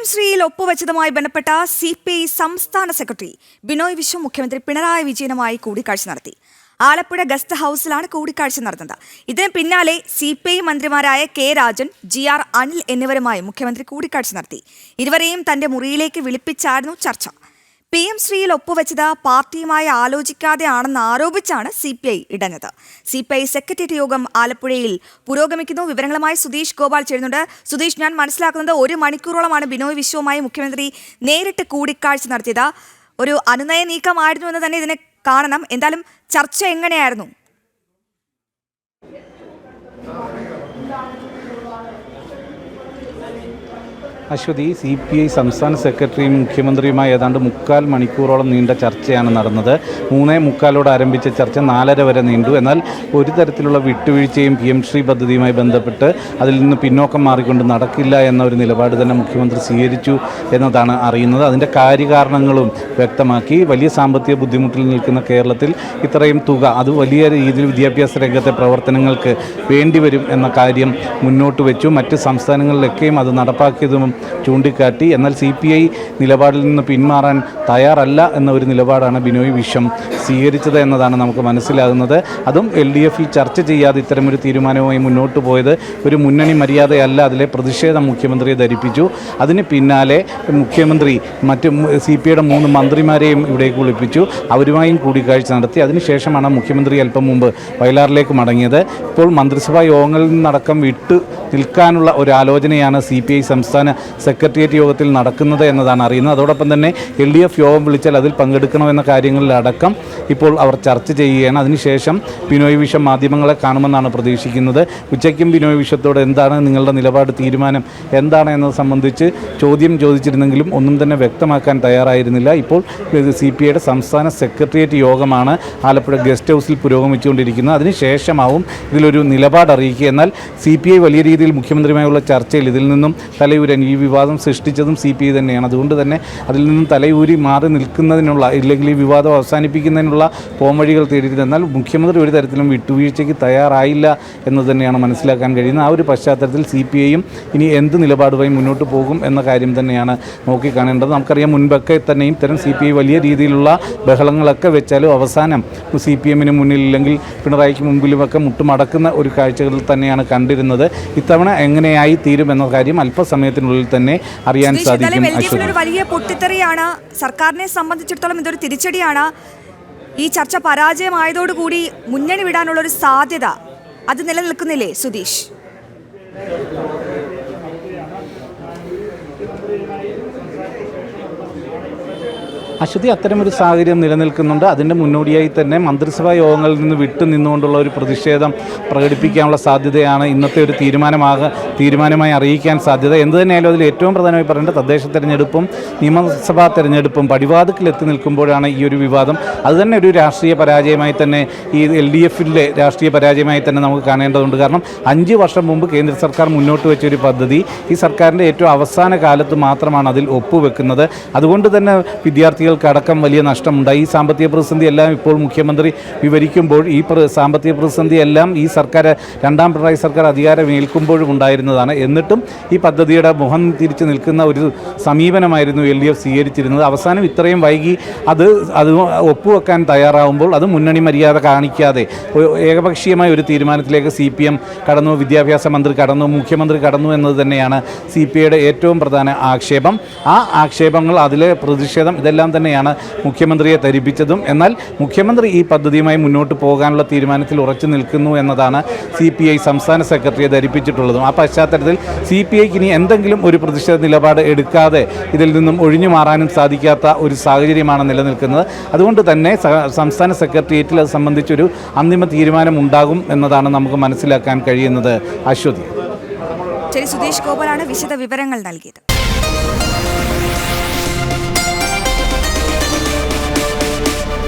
PM ശ്രീയിൽ ഒപ്പുവെച്ചതുമായി ബന്ധപ്പെട്ട CPI സംസ്ഥാന secretary Binoy Viswam മുഖ്യമന്ത്രി പിണറായി വിജയനുമായി കൂടിക്കാഴ്ച നടത്തി. ആലപ്പുഴ ഗസ്റ്റ് ഹൌസിലാണ് കൂടിക്കാഴ്ച നടന്നത്. ഇതിന് പിന്നാലെ CPI മന്ത്രിമാരായ K രാജൻ, GR അനിൽ എന്നിവരുമായി മുഖ്യമന്ത്രി കൂടിക്കാഴ്ച നടത്തി. ഇരുവരെയും തന്റെ മുറിയിലേക്ക് വിളിപ്പിച്ചായിരുന്നു ചർച്ച. PM ശ്രീയിൽ ഒപ്പുവെച്ചത് പാർട്ടിയുമായി ആലോചിക്കാതെയാണെന്ന് ആരോപിച്ചാണ് CPI ഇടഞ്ഞത്. CPI സെക്രട്ടേറിയറ്റ് യോഗം ആലപ്പുഴയിൽ പുരോഗമിക്കുന്നു. വിവരങ്ങളുമായി സുധീഷ് ഗോപാൽ ചേരുന്നുണ്ട്. സുധീഷ്, ഞാൻ മനസ്സിലാക്കുന്നത് 1 മണിക്കൂറോളമാണ് ബിനോയ് വിശ്വവുമായി മുഖ്യമന്ത്രി നേരിട്ട് കൂടിക്കാഴ്ച നടത്തിയത്. ഒരു അനുനയ നീക്കമായിരുന്നു എന്ന് തന്നെ ഇതിനെ കാണണം. എന്തായാലും ചർച്ച എങ്ങനെയായിരുന്നു? അശ്വതി, CPI സംസ്ഥാന സെക്രട്ടറിയും മുഖ്യമന്ത്രിയുമായി ഏതാണ്ട് 3/4 മണിക്കൂറോളം നീണ്ട ചർച്ചയാണ് നടന്നത്. 3:45 ആരംഭിച്ച ചർച്ച 4:30 വരെ നീണ്ടു. എന്നാൽ ഒരു തരത്തിലുള്ള വിട്ടുവീഴ്ചയും PM ശ്രീ പദ്ധതിയുമായി ബന്ധപ്പെട്ട് അതിൽ നിന്ന് പിന്നോക്കം മാറിക്കൊണ്ട് നടക്കില്ല എന്ന ഒരു നിലപാട് തന്നെ മുഖ്യമന്ത്രി സ്വീകരിച്ചു എന്നതാണ് അറിയുന്നത്. അതിൻ്റെ കാര്യകാരണങ്ങളും വ്യക്തമാക്കി. വലിയ സാമ്പത്തിക ബുദ്ധിമുട്ടിൽ നിൽക്കുന്ന കേരളത്തിൽ ഇത്രയും തുക അത് വലിയ രീതിയിൽ വിദ്യാഭ്യാസ രംഗത്തെ പ്രവർത്തനങ്ങൾക്ക് വേണ്ടിവരും എന്ന കാര്യം മുന്നോട്ട് വെച്ചു. മറ്റ് സംസ്ഥാനങ്ങളിലൊക്കെയും അത് നടപ്പാക്കിയതും ചൂണ്ടിക്കാട്ടി. എന്നാൽ CPI നിലപാടിൽ നിന്ന് പിന്മാറാൻ തയ്യാറല്ല എന്ന ഒരു നിലപാടാണ് ബിനോയ് വിശ്വം സ്വീകരിച്ചത് എന്നതാണ് നമുക്ക് മനസ്സിലാകുന്നത്. അതും LDFൽ ചർച്ച ചെയ്യാതെ ഇത്തരമൊരു തീരുമാനവുമായി മുന്നോട്ട് പോയത് ഒരു മുന്നണി മര്യാദയല്ല, അതിലെ പ്രതിഷേധം മുഖ്യമന്ത്രിയെ ധരിപ്പിച്ചു. അതിന് പിന്നാലെ മുഖ്യമന്ത്രി മറ്റ് CPIയുടെ 3 മന്ത്രിമാരെയും ഇവിടേക്ക് വിളിപ്പിച്ചു. അവരുമായും കൂടിക്കാഴ്ച നടത്തി. അതിനുശേഷമാണ് മുഖ്യമന്ത്രി അല്പം മുമ്പ് വയലാറിലേക്ക് മടങ്ങിയത്. ഇപ്പോൾ മന്ത്രിസഭാ യോഗങ്ങളിൽ നിന്നടക്കം വിട്ടു നിൽക്കാനുള്ള ഒരു ആലോചനയാണ് CPI സംസ്ഥാന സെക്രട്ടേറിയറ്റ് യോഗത്തിൽ നടക്കുന്നത് എന്നതാണ് അറിയുന്നത്. അതോടൊപ്പം തന്നെ LDF യോഗം വിളിച്ചാൽ അതിൽ പങ്കെടുക്കണമെന്ന കാര്യങ്ങളിലടക്കം ഇപ്പോൾ അവർ ചർച്ച ചെയ്യുകയാണ്. അതിനുശേഷം ബിനോയ് വിശ്വം മാധ്യമങ്ങളെ കാണുമെന്നാണ് പ്രതീക്ഷിക്കുന്നത്. ഉച്ചയ്ക്കും ബിനോയ് വിശ്വത്തോട് എന്താണ് നിങ്ങളുടെ നിലപാട്, തീരുമാനം എന്താണ് എന്നത് സംബന്ധിച്ച് ചോദ്യം ചോദിച്ചിരുന്നെങ്കിലും ഒന്നും തന്നെ വ്യക്തമാക്കാൻ തയ്യാറായിരുന്നില്ല. ഇപ്പോൾ CPIയുടെ സംസ്ഥാന സെക്രട്ടേറിയറ്റ് യോഗമാണ് ആലപ്പുഴ ഗസ്റ്റ് ഹൗസിൽ പുരോഗമിച്ചുകൊണ്ടിരിക്കുന്നത്. അതിനുശേഷമാവും ഇതിലൊരു നിലപാട് അറിയിക്കുക. എന്നാൽ CPI വലിയ രീതിയിൽ മുഖ്യമന്ത്രിയുമായുള്ള ചർച്ചയിൽ ഇതിൽ നിന്നും തലയൂരാൻ, ഈ വിവാദം സൃഷ്ടിച്ചതും CPI തന്നെയാണ്. അതുകൊണ്ട് തന്നെ അതിൽ നിന്നും തലയൂരി മാറി നിൽക്കുന്നതിനുള്ള, ഇല്ലെങ്കിൽ ഈ വിവാദം അവസാനിപ്പിക്കുന്നതിനുള്ള പോംവഴികൾ തേടിയിരുന്നു. എന്നാൽ മുഖ്യമന്ത്രി ഒരു തരത്തിലും വിട്ടുവീഴ്ചയ്ക്ക് തയ്യാറായില്ല എന്ന് തന്നെയാണ് മനസ്സിലാക്കാൻ കഴിയുന്നത്. ആ ഒരു പശ്ചാത്തലത്തിൽ CPIയും ഇനി എന്ത് നിലപാടുമായി മുന്നോട്ട് പോകും എന്ന കാര്യം തന്നെയാണ് നോക്കിക്കാണേണ്ടത്. നമുക്കറിയാം, മുൻപൊക്കെ തന്നെയും ഇത്തരം CPI വലിയ രീതിയിലുള്ള ബഹളങ്ങളൊക്കെ വെച്ചാലും അവസാനം CPMന് മുന്നിൽ, ഇല്ലെങ്കിൽ പിണറായിക്ക് മുമ്പിലുമൊക്കെ മുട്ടുമടക്കുന്ന ഒരു കാഴ്ചകളിൽ തന്നെയാണ് കണ്ടിരുന്നത്. ഇത്തവണ എങ്ങനെയായി തീരുമെന്ന കാര്യം അല്പസമയത്തിനുള്ളിൽ തന്നെ അറിയാൻ സാധിക്കും. ഒരു വലിയ പൊട്ടിത്തെറിയാണ് സർക്കാരിനെ സംബന്ധിച്ചിടത്തോളം. ഇതൊരു തിരിച്ചടിയാണ്. ഈ ചർച്ച പരാജയമായതോടുകൂടി മുന്നണി വിടാനുള്ള ഒരു സാധ്യത അത് നിലനിൽക്കുന്നില്ലേ സുധീഷ്? അശ്വതി, അത്തരമൊരു സാഹചര്യം നിലനിൽക്കുന്നുണ്ട്. അതിൻ്റെ മുന്നോടിയായി തന്നെ മന്ത്രിസഭാ യോഗങ്ങളിൽ നിന്ന് വിട്ടു നിന്നുകൊണ്ടുള്ള ഒരു പ്രതിഷേധം പ്രകടിപ്പിക്കാനുള്ള സാധ്യതയാണ് ഇന്നത്തെ ഒരു തീരുമാനമായി അറിയിക്കാൻ സാധ്യത. എന്ത് തന്നെയായാലും അതിൽ ഏറ്റവും പ്രധാനമായി പറയേണ്ടത് തദ്ദേശ തെരഞ്ഞെടുപ്പും നിയമസഭാ തെരഞ്ഞെടുപ്പും പടിവാതിക്കലെത്തി നിൽക്കുമ്പോഴാണ് ഈ ഒരു വിവാദം. അതുതന്നെ ഒരു രാഷ്ട്രീയ പരാജയമായി തന്നെ, ഈ LDFിലെ രാഷ്ട്രീയ പരാജയമായി തന്നെ നമുക്ക് കാണേണ്ടതുണ്ട്. കാരണം 5 വർഷം മുമ്പ് കേന്ദ്ര സർക്കാർ മുന്നോട്ട് വെച്ചൊരു പദ്ധതി ഈ സർക്കാരിൻ്റെ ഏറ്റവും അവസാന കാലത്ത് മാത്രമാണ് അതിൽ ഒപ്പുവെക്കുന്നത്. അതുകൊണ്ട് തന്നെ വിദ്യാർത്ഥികൾക്കടക്കം വലിയ നഷ്ടമുണ്ടായി. ഈ സാമ്പത്തിക പ്രതിസന്ധി എല്ലാം ഇപ്പോൾ മുഖ്യമന്ത്രി വിവരിക്കുമ്പോൾ ഈ സാമ്പത്തിക പ്രതിസന്ധി എല്ലാം ഈ സർക്കാർ, 2ാം പിണറായി സർക്കാർ അധികാരം ഏൽക്കുമ്പോഴും ഉണ്ടായിരുന്നതാണ്. എന്നിട്ടും ഈ പദ്ധതിയുടെ മുഖം തിരിച്ചു നിൽക്കുന്ന ഒരു സമീപനമായിരുന്നു LDF സ്വീകരിച്ചിരുന്നത്. അവസാനം ഇത്രയും വൈകി അത് ഒപ്പുവെക്കാൻ തയ്യാറാവുമ്പോൾ അത് മുന്നണി മര്യാദ കാണിക്കാതെ ഏകപക്ഷീയമായ ഒരു തീരുമാനത്തിലേക്ക് CPM കടന്നു, വിദ്യാഭ്യാസ മന്ത്രി കടന്നു, മുഖ്യമന്ത്രി കടന്നു എന്നത് തന്നെയാണ് CPIയുടെ ഏറ്റവും പ്രധാന ആക്ഷേപം. ആ ആക്ഷേപങ്ങൾ, അതിലെ പ്രതിഷേധം, ഇതെല്ലാം തന്നെയാണ് മുഖ്യമന്ത്രിയെ ധരിപ്പിച്ചതും. എന്നാൽ മുഖ്യമന്ത്രി ഈ പദ്ധതിയുമായി മുന്നോട്ട് പോകാനുള്ള തീരുമാനത്തിൽ ഉറച്ചു നിൽക്കുന്നു എന്നതാണ് CPI സംസ്ഥാന സെക്രട്ടറിയെ ധരിപ്പിച്ചിട്ടുള്ളതും. ആ പശ്ചാത്തലത്തിൽ CPIക്ക് ഇനി എന്തെങ്കിലും ഒരു പ്രതിഷേധ നിലപാട് എടുക്കാതെ ഇതിൽ നിന്നും ഒഴിഞ്ഞു മാറാനും സാധിക്കാത്ത ഒരു സാഹചര്യമാണ് നിലനിൽക്കുന്നത്. അതുകൊണ്ട് തന്നെ സംസ്ഥാന സെക്രട്ടേറിയറ്റിൽ അത് സംബന്ധിച്ചൊരു അന്തിമ തീരുമാനം ഉണ്ടാകും എന്നതാണ് നമുക്ക് മനസ്സിലാക്കാൻ കഴിയുന്നത്. അശ്വതി, സുധീഷ് ഗോപാലാണ് വിശദ വിവരങ്ങൾ നൽകിയത്.